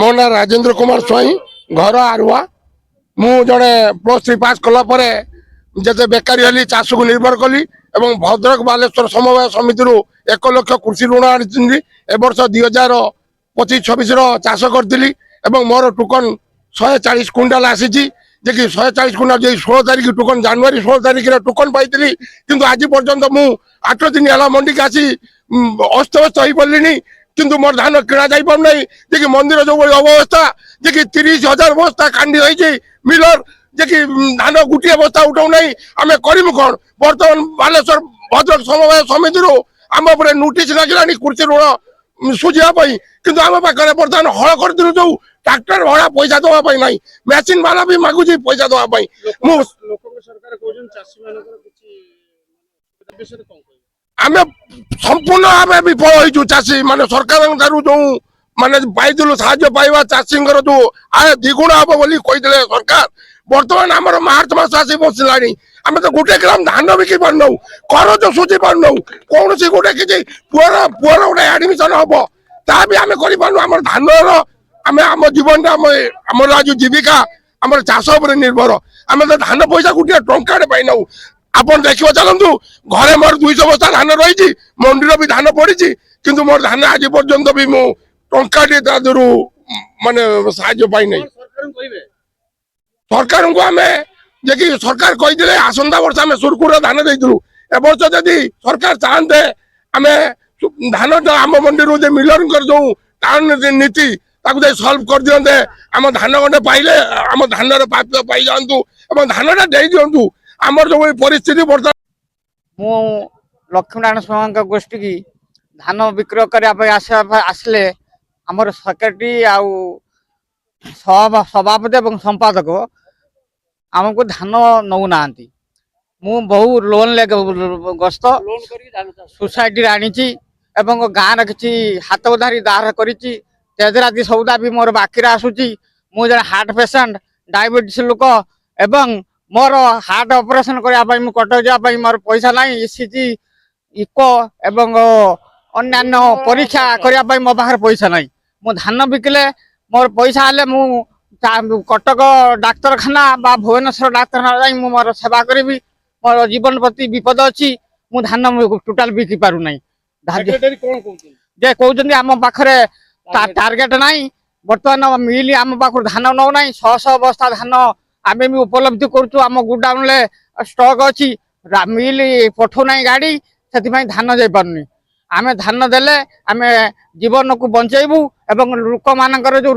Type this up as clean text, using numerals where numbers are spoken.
मो ना राजेंद्र कुमार स्वाई घर आरुआ मु जड़े +3 पास कलापर जैसे बेकारी हली चाष को निर्भर कली एवं भद्रक बालेश्वर समवाय समिति 1 लाख कृषि ऋण आनी एवर्ष 2025-26 चाष करी मोर टोकन 140 क्विंटाल आसी जे कि 140 क्विंटाल जो 16 तारीख टोकन जनवरी 16 तारीख टोकन पाई किंतु आज पर्यंत मु 8 दिन है मंडी की आसी अस्तव्यस्त हो पड़े किंतु मोर धान किणा जा पार नहीं जे कि मंदिर जो अवस्था जे कि 30,000 बस्ता कांडी होती मिलर जे कि धान गोटे बस्ता उठाऊ नहीं आम करूँ कौन बर्तमान बालेश्वर भद्रक समवाय समिति आम नोटिस लगे कृषि ऋण सुझापी किंतु आम पाखे बर्तमान हल कर जो ट्राक्टर भड़ा पैसा दवाई ना मेसीन वाला भी मागुच पैसा दवाई आम संपूर्ण भाव विफल हो चाषी माने सरकार जो माने पाइलु साहय पाइबा चाषी जो आय द्विगुण हम बोली कही सरकार बर्तमान आम मार्च मास आसी बसला आम तो 1 ग्राम धान बिकी पारन करज सुझी पारन कौन सी गोटे किसी पुअर गोटे एडमिशन हम ता भी आम कर धान आम आम जीवन आम आज जीविका आम चाष निर्भर आम तो धान पैसा गोटे टंका पाइना आप देखिए चलतु घरे मोर 200 बस्ता धान रही मंडी भी धान पड़ी किंतु मोर धान आज पर्यंत भी मु टंका माने साहाय्य पाई नहीं सरकार को आम जे सरकार कही आसंता वर्ष आम सुरखुर धान देलु एवर्ष जदि सरकार चाहते आम धान आम मंडी मिलर जो टाउन नीति सल्व कर दिंते आम धान गंडे पाइले आम धान प्राप्त पाई जातु धान दे दिंतु आमर जो परिस्थिति बर्तमान मु लक्ष्मीनारायण स्वामी गोष्ठी की धान विक्रय करने आसले आमर सेक्रेटरी आउ सभापति और संपादक आमको धान नौ ना मु बहु लोन ले गस्त सोसाइटी आनी गाँव किसी हाथ उधारी दार करी सौदा भी मोर बाकी आसूची मु जन हार्ट पेसेंट डायबिटीज लोक एवं मोर हार्ट ऑपरेशन करने कटक जावाई मोर पैसा ना ईसीजी इको एवं अन्य परीक्षा करने मो पाखे पैसा ना मु धान बिकिले मोर पैसा हेले मु कटक डाक्तरखाना बा भुवनेश्वर डाक्तरखाना जाई मु मोर सेवा करी मोर जीवन प्रति विपद अच्छी मु धान टोटाल बिकी पारु नाही जे कहउछन्ती आम पाखरे टार्गेट नाही वर्तमान मिल आम पाखर धान नौ ना 100 बस्ता धान आम भी उपलब्धि करुँ आम गोडाउन स्टॉक अच्छी मिल पठौ ना गाड़ी से धान जा पारनी आम धान देले आम जीवन को बंचेबू एवं लोक मान जो